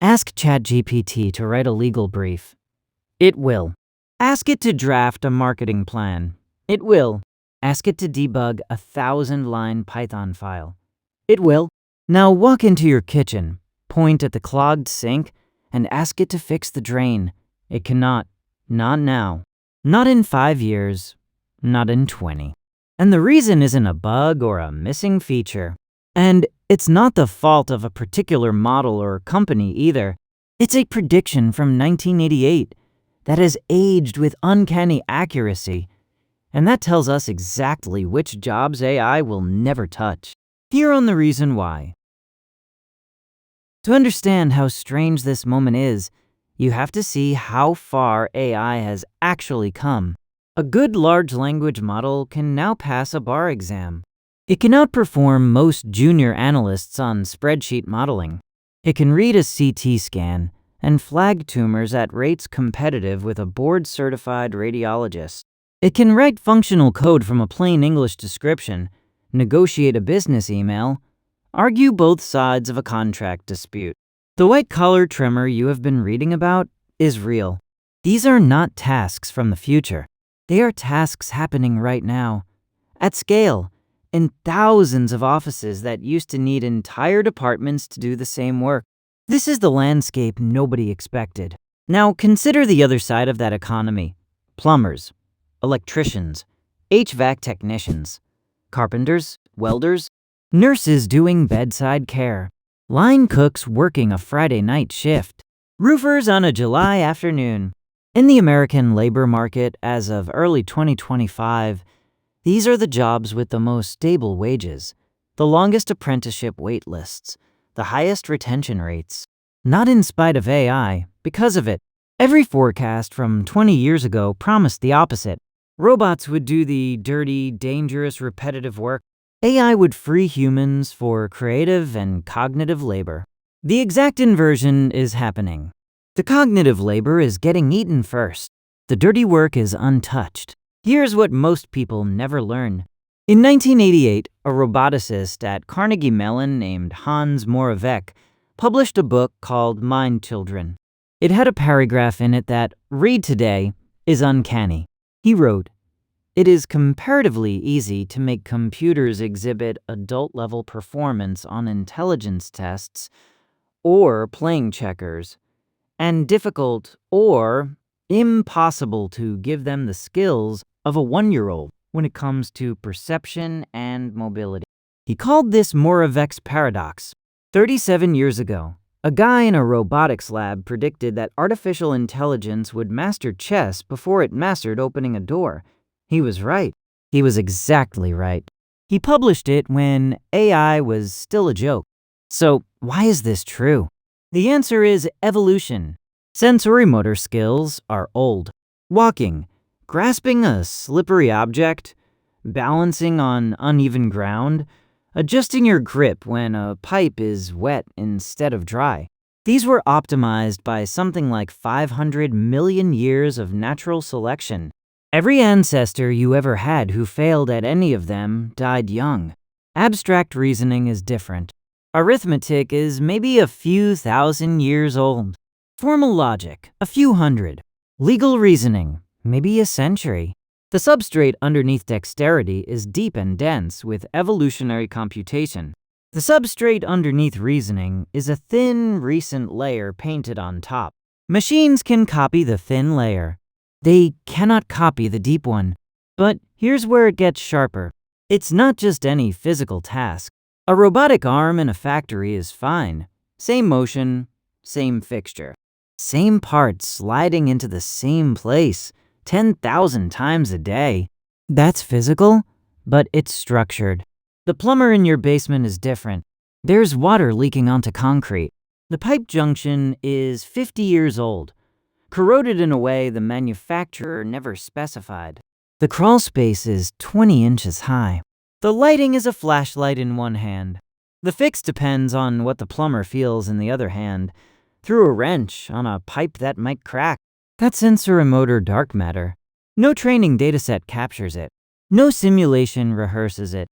Ask ChatGPT to write a legal brief. It will. Ask it to draft a marketing plan. It will. Ask it to debug a 1,000-line Python file. It will. Now walk into your kitchen, point at the clogged sink, and ask it to fix the drain. It cannot. Not now. Not in 5 years. Not in 20. And the reason isn't a bug or a missing feature. And it's not the fault of a particular model or company either. It's a prediction from 1988 that has aged with uncanny accuracy. And that tells us exactly which jobs AI will never touch. Here on the reason why. To understand how strange this moment is, you have to see how far AI has actually come. A good large language model can now pass a bar exam. It can outperform most junior analysts on spreadsheet modeling. It can read a CT scan and flag tumors at rates competitive with a board-certified radiologist. It can write functional code from a plain English description, negotiate a business email, argue both sides of a contract dispute. The white-collar trimmer you have been reading about is real. These are not tasks from the future. They are tasks happening right now, at scale, in thousands of offices that used to need entire departments to do the same work. This is the landscape nobody expected. Now consider the other side of that economy. Plumbers, electricians, HVAC technicians, carpenters, welders, nurses doing bedside care, line cooks working a Friday night shift, roofers on a July afternoon. In the American labor market as of early 2025, these are the jobs with the most stable wages, the longest apprenticeship wait lists, the highest retention rates. Not in spite of AI, because of it. Every forecast from 20 years ago promised the opposite. Robots would do the dirty, dangerous, repetitive work. AI would free humans for creative and cognitive labor. The exact inversion is happening. The cognitive labor is getting eaten first. The dirty work is untouched. Here's what most people never learn. In 1988, a roboticist at Carnegie Mellon named Hans Moravec published a book called Mind Children. It had a paragraph in it that, read today, is uncanny. He wrote, "It is comparatively easy to make computers exhibit adult-level performance on intelligence tests or playing checkers, and difficult or impossible to give them the skills of a 1-year-old when it comes to perception and mobility." He called this Moravec's paradox. 37 years ago, a guy in a robotics lab predicted that artificial intelligence would master chess before it mastered opening a door. He was right. He was exactly right. He published it when AI was still a joke. So why is this true? The answer is evolution. Sensorimotor skills are old. Walking, grasping a slippery object, balancing on uneven ground, adjusting your grip when a pipe is wet instead of dry. These were optimized by something like 500 million years of natural selection. Every ancestor you ever had who failed at any of them died young. Abstract reasoning is different. Arithmetic is maybe a few thousand years old. Formal logic, a few hundred. Legal reasoning, maybe a century. The substrate underneath dexterity is deep and dense with evolutionary computation. The substrate underneath reasoning is a thin, recent layer painted on top. Machines can copy the thin layer. They cannot copy the deep one. But here's where it gets sharper. It's not just any physical task. A robotic arm in a factory is fine. Same motion, same fixture. Same parts sliding into the same place 10,000 times a day. That's physical, but it's structured. The plumber in your basement is different. There's water leaking onto concrete. The pipe junction is 50 years old, corroded in a way the manufacturer never specified. The crawl space is 20 inches high. The lighting is a flashlight in one hand. The fix depends on what the plumber feels in the other hand, through a wrench on a pipe that might crack. That's sensorimotor dark matter. No training dataset captures it. No simulation rehearses it.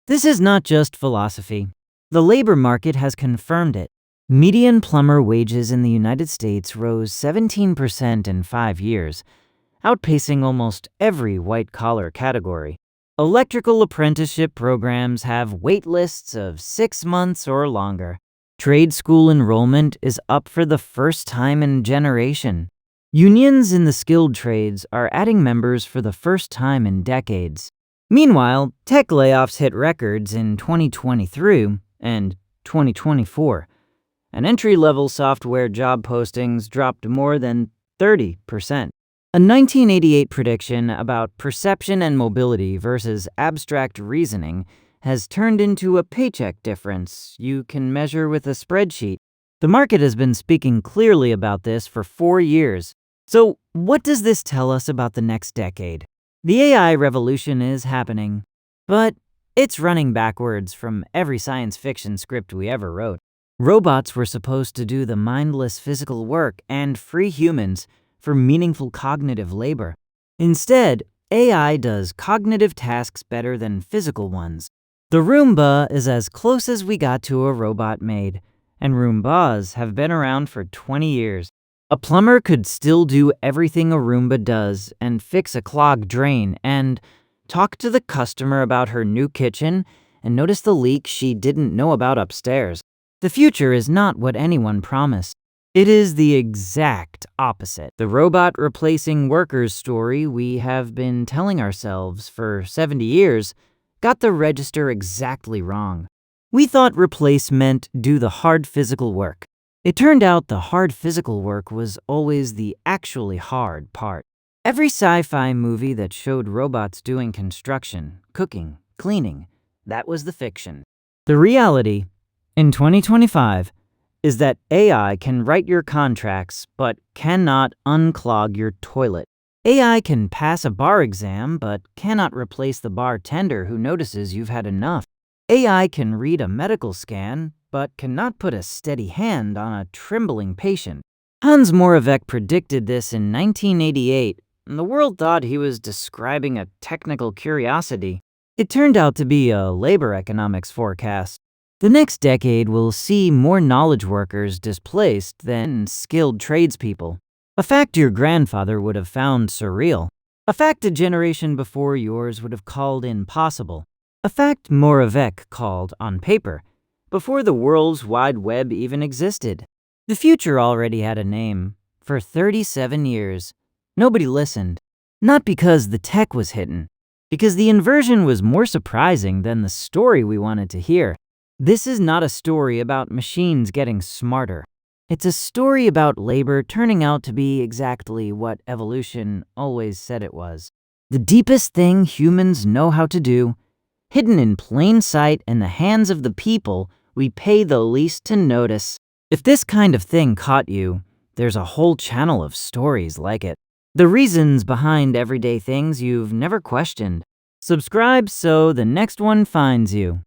This is not just philosophy. The labor market has confirmed it. Median plumber wages in the United States rose 17% in 5 years, outpacing almost every white-collar category. Electrical apprenticeship programs have wait lists of 6 months or longer. Trade school enrollment is up for the first time in a generation. Unions in the skilled trades are adding members for the first time in decades. Meanwhile, tech layoffs hit records in 2023 and 2024. And entry-level software job postings dropped more than 30%. A 1988 prediction about perception and mobility versus abstract reasoning has turned into a paycheck difference you can measure with a spreadsheet. The market has been speaking clearly about this for 4 years. So, what does this tell us about the next decade? The AI revolution is happening, but it's running backwards from every science fiction script we ever wrote. Robots were supposed to do the mindless physical work and free humans for meaningful cognitive labor. Instead, AI does cognitive tasks better than physical ones. The Roomba is as close as we got to a robot maid, and Roombas have been around for 20 years. A plumber could still do everything a Roomba does and fix a clogged drain and talk to the customer about her new kitchen and notice the leak she didn't know about upstairs. The future is not what anyone promised. It is the exact opposite. The robot replacing workers story we have been telling ourselves for 70 years got the register exactly wrong. We thought replace meant do the hard physical work. It turned out the hard physical work was always the actually hard part. Every sci-fi movie that showed robots doing construction, cooking, cleaning, that was the fiction. The reality, in 2025, is that AI can write your contracts but cannot unclog your toilet. AI can pass a bar exam but cannot replace the bartender who notices you've had enough. AI can read a medical scan but cannot put a steady hand on a trembling patient. Hans Moravec predicted this in 1988, and the world thought he was describing a technical curiosity. It turned out to be a labor economics forecast. The next decade will see more knowledge workers displaced than skilled tradespeople. A fact your grandfather would have found surreal. A fact a generation before yours would have called impossible. A fact Moravec called, on paper, before the world's wide web even existed. The future already had a name. For 37 years, nobody listened. Not because the tech was hidden, because the inversion was more surprising than the story we wanted to hear. This is not a story about machines getting smarter. It's a story about labor turning out to be exactly what evolution always said it was. The deepest thing humans know how to do, hidden in plain sight in the hands of the people we pay the least to notice. If this kind of thing caught you, there's a whole channel of stories like it. The reasons behind everyday things you've never questioned. Subscribe so the next one finds you.